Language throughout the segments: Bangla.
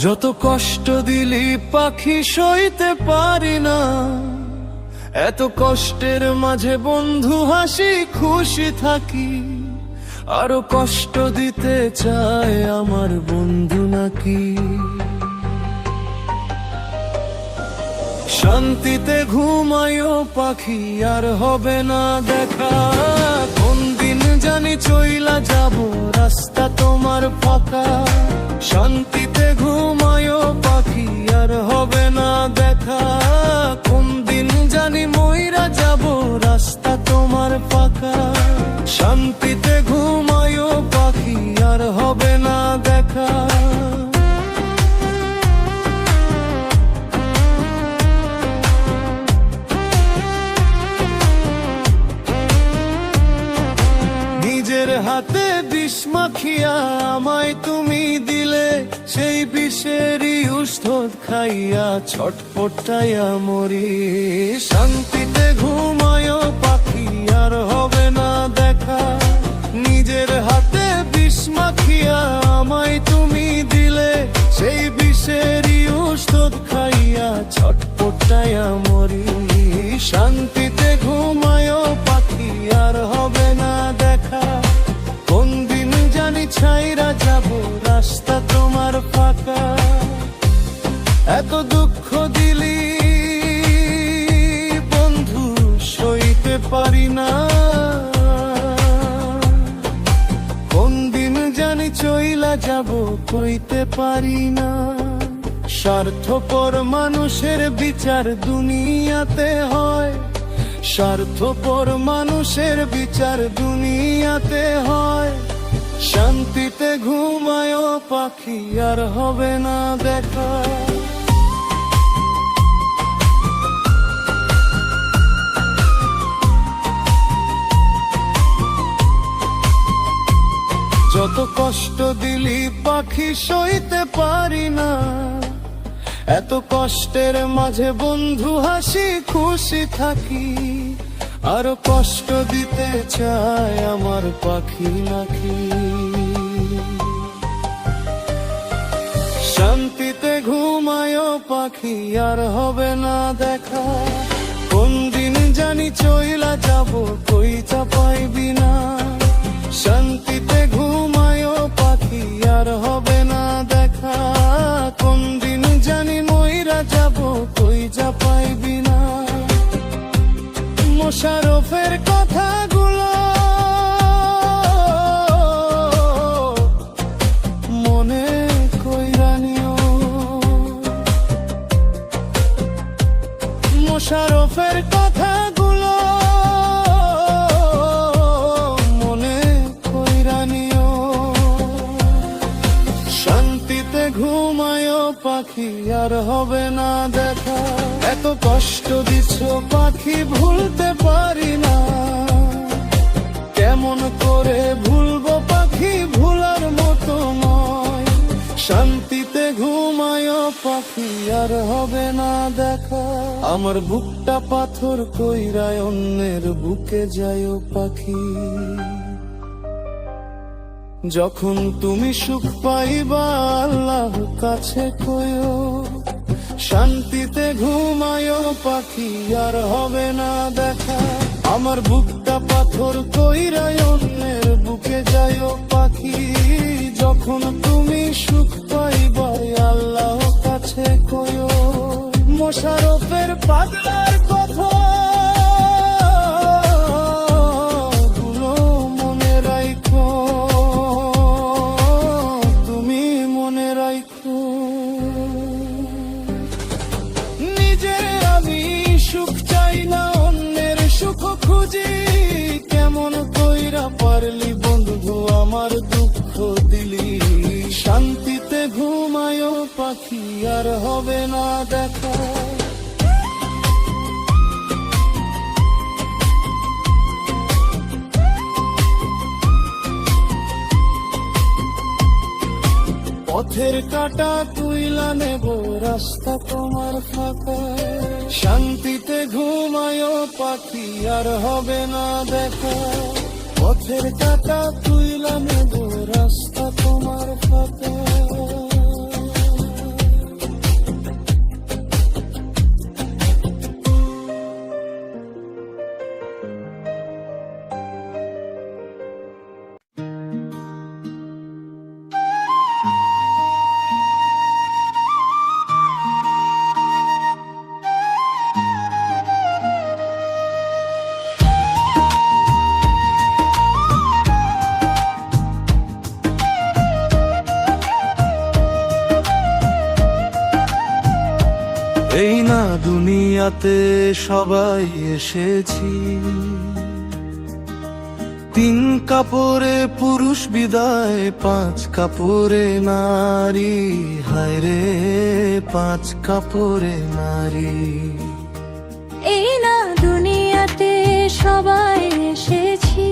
যত কষ্ট দিলি পাখি সইতে পারি না, এত কষ্টের মাঝে বন্ধু হাসি খুশি থাকি। আরো কষ্ট দিতে চায় আমার বন্ধু নাকি? শান্তিতে ঘুমায়ও পাখি, আর হবে না দেখা। কোন দিন জানি চইলা যাব, রাস্তা তোমার ফাঁকা। শান্তিতে ঘুমায়ও পাখি, আর হবে না দেখা। কোন দিন জানি মইরা যাব, রাস্তা তোমার ফাঁকা। শান্তিতে ঘুমায়ও পাখি, আর হবে না দেখা। নিজের হাতে বিষ মাখিয়া আমায় তুমি দিলে, সেই বিষেরই ঔষধ খাইয়া ছটফটাইয়া মরি। শান্তিতে ঘুমায়ও পাখি, আর হবে না দেখা। নিজের হাতে বিষ মাখিয়া আমায় তুমি দিলে, সেই বিষেরই ঔষধ খাইয়া ছটফটাইয়া মরি। শান্তিতে ঘুমায়ও পাখি, আর হবে না দেখা। কোন দিন জানি ছাইরা যাব, রাস্তা তোমার ফাঁকা। এত দুঃখ দিলি বন্ধু সইতে পারি না, কোন দিন জানি চইলা যাব কইতে পারি না। স্বার্থপর মানুষের বিচার দুনিয়াতে হয়, স্বার্থপর মানুষের বিচার দুনিয়াতে হয়। শান্তিতে ঘুমায়ও পাখি, আর হবে না দেখা। যত কষ্ট দিলি পাখি সইতে পারি না, এত কষ্টের মাঝে বন্ধু হাসি খুশি থাকি। আরো কষ্ট দিতে চায় আমার পাখি নাকি? শান্তিতে ঘুমায়ও পাখি, আর হবে না দেখা। কোন দিন জানি চইলা যাব, কইটা পাইবি না। শান্তিতে ঘুমায়ও পাখি, আর হবে না দেখা। কোন দিন জানি মইরা যাব, কইটা পাইবি না। মোশারফের কথাগুলো মনে কইরা নিও। মোশারফের কথাগুলো মনে কইরা নিও। শান্তিতে ঘুমায়ও পাখি, আর হবে না দেখা। এত কষ্ট দিছ পাখি ভুলতে পারি না, কেমন করে ভুলবো পাখি ভুলার মতো নয়। শান্তিতে ঘুমায়ও পাখি, আর হবে না দেখা। আমার বুকটা পাথর কইরায় অন্যের বুকে যায়ও পাখি। যখন তুমি সুখ পাইবা আল্লাহ কাছে কইও। শান্তিতে ঘুমায়ও পাখি, আর হবে না দেখা। আমার বুকটা পাথর কইরায় অন্যের বুকে যায়ও পাখি। যখন তুমি সুখ পাইবা আল্লাহ কাছে কইও। মোশারফের পাগলার কথা গুলো মনে রাখো, তুমি মনে রাখো। সুখ চাই না, অন্যের সুখ খুঁজি। কেমন কইরা পারলি বন্ধু আমার দুঃখ দিলি। শান্তিতে ঘুমায়ও পাখি, আর হবে না দেখা। পথের কাটা তুইলা নেব, রাস্তা তোমার ফাঁকা। শান্তিতে ঘুমায়ও পাখি, আর হবে না দেখা। পথের কাটা তুইলা নেব, রাস্তা তোমার ফাঁকা। দুনিয়াতে সবাই এসেছি, তিন কাপড়ে পুরুষ বিদায়, পাঁচ কাপড়ে নারী। হায় রে পাঁচ কাপড়ে নারী। এই না দুনিয়াতে সবাই এসেছি,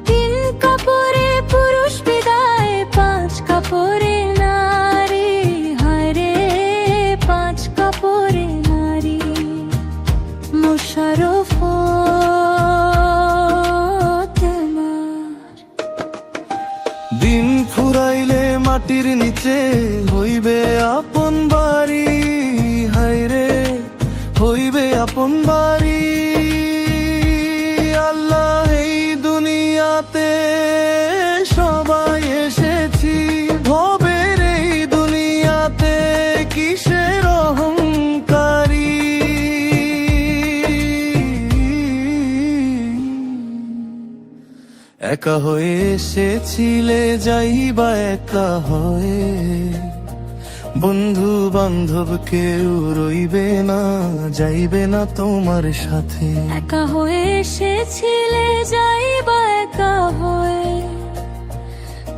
তিন কাপড়ে পুরুষ বিদায়, পাঁচ কাপড়ে নারী। হায় রে পাঁচ কাপড়ে নারী। মোশাররফ দিন ফুরাইলে মাটির নিচে হইবে আপন বাড়ি। হায় রে হইবে আপন বাড়ি। আল্লাহ এই দুনিয়াতে সবাই এসেছি, ভবের এই দুনিয়াতে কিসের অহংকারী। একা হয়ে এসেছিলে যাইবা একা হয়ে, বন্ধু বান্ধব কেউ রইবে না, যাইবে না তোমার সাথে। একা হয়ে এসেছিলে যাইবা একা হয়ে,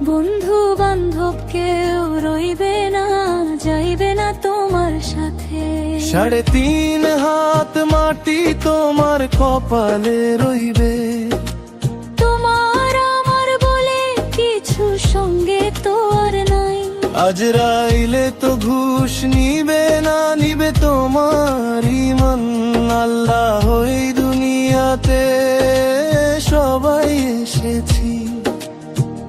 বন্ধু বান্ধব কেউ রইবে না, যাইবে না তোমার সাথে। 3.5 হাত মাটি তোমার কপালে রইবে, তোমার আমার বলে কিছু সঙ্গে তো আর নাই। আজরাইলে তো ঘুষ নিবে না, নিবে তোমার ঈমান। আল্লাহ এই দুনিয়াতে সবাই এসেছি,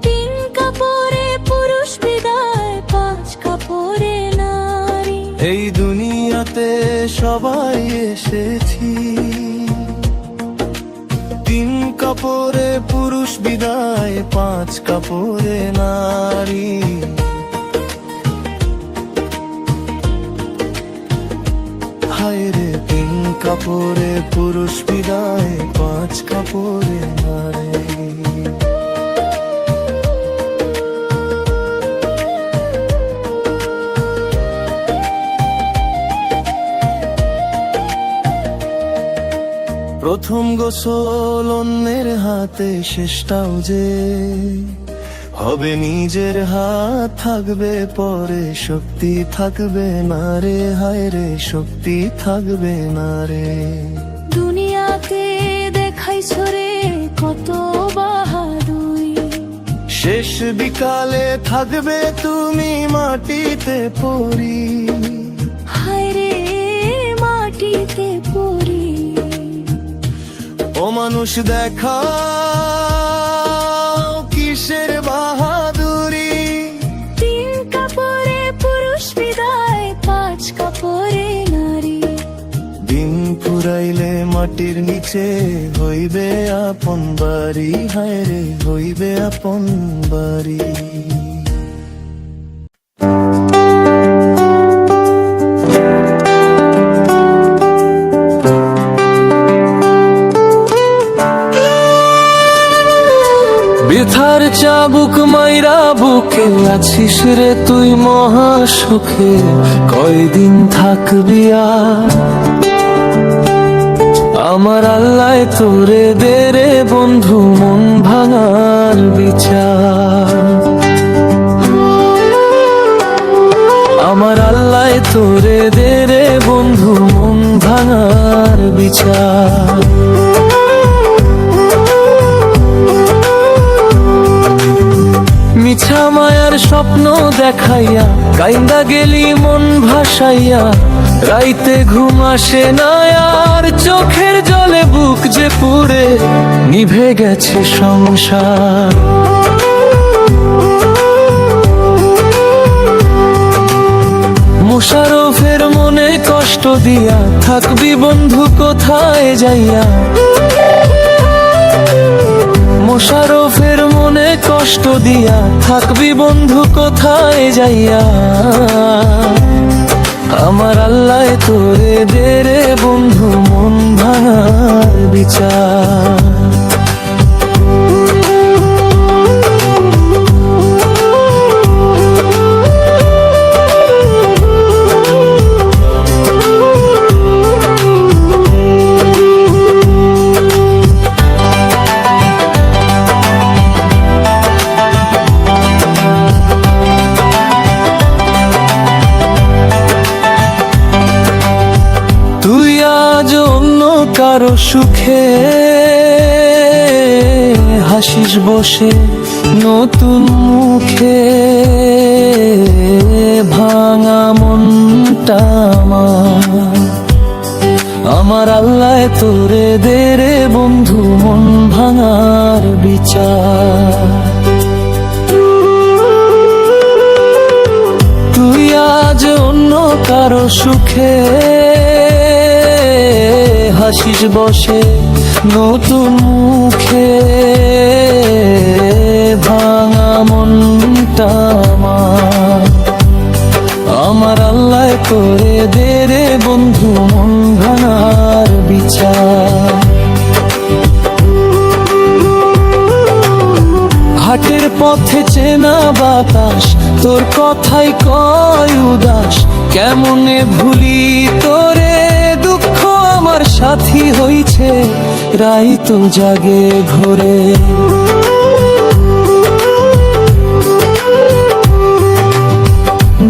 তিন কাপড়ে পুরুষ বিদায়, পাঁচ কাপড়ে নারী। এই দুনিয়াতে সবাই এসেছি, তিন কাপড়ে পুরুষ বিদায়, পাঁচ কাপড়ে নারী। হায় রে তিন কাপড়ে পুরুষ বিদায়, পাঁচ কাপড়ে নারী। প্রথম গোসল অন্যের হাতে, শেষটাও যে হবে নিজের হাত, থাকবে পরে শক্তি থাকবে না রে। হায় রে শক্তি থাকবে না রে। দুনিয়াতে দেখাইছো রে কত বাহাদুরি, শেষ বিকালে থাকবে তুমি মাটিতে পড়ি। হায় রে মাটিতে পড়ি। ও মানুষ দেখা কিসের বাহাদুরি, তিন কাপড়ে পুরুষ বিদায়, পাঁচ কাপড়ে নারী। দিন ফুরাইলে মাটির নিচে হইবে আপন বাড়ি। হায় রে হইবে আপন বাড়ি। বৃথার চাবুক মাইরা বুকে আছিস রে তুই মহা সুখে, কয়দিন থাকবি আর? আমার আল্লাহ তোরে দে রে বন্ধু মন ভাঙার বিচার। আমার আল্লাহ তোরে দে রে বন্ধু মন ভাঙার বিচার। মিছা মায়ার স্বপ্ন দেখাইয়া কাইন্দা গেলি মন ভাসাইয়া, রাইতে ঘুম আসে না আর, চোখের জলে বুক যে পুড়ে নিভে গেছে সংসার। মোশাররফের মনে কষ্ট দিয়া থাকবি বন্ধু কোথায় যাইয়া। মোশাররফের মনে কষ্ট দিয়া থাকবি বন্ধু কোথায় যাইয়া। আমার আল্লাহ তোরে দে রে বন্ধু মন ভাঙার বিচার। আজ অন্য কারো সুখে হাসিস বসে নতুন মুখে, ভাঙা মনটা আমার আল্লাহ তোরে দে রে বন্ধু মন ভাঙার বিচার। তুই আজ অন্য কারো সুখে হাসিস বসে নতুন মুখে, ভাঙা মনটা আমার আল্লাহ করে দে রে বন্ধু মন ভাঙার বিচার। হাটের পথে চেনা বাতাস তোর কথাই কয় উদাস, কেমনে ভুলি তোরে দুঃখ আমার সাথী হইছে রাই তো জাগে ঘরে।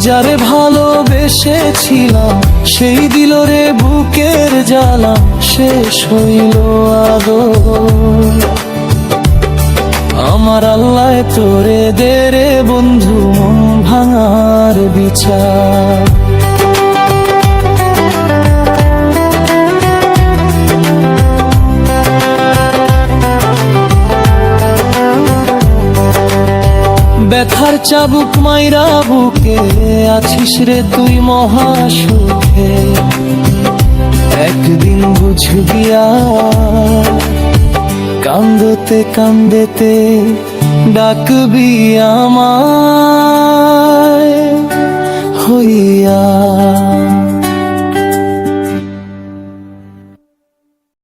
যারে ভালোবেসেছিলাম সেই দিল রে বুকের জ্বালা, শেষ হইল আদর আমার আল্লাহ তোরে দে রে বন্ধু মন ভাঙার বিচার। ব্যথার চাবুক মাইরা বুকে আছিস রে তুই মহা সুখে, একদিন বুঝবি আর কান্দতে কান্দতে ডাকবি আমায় হইয়া।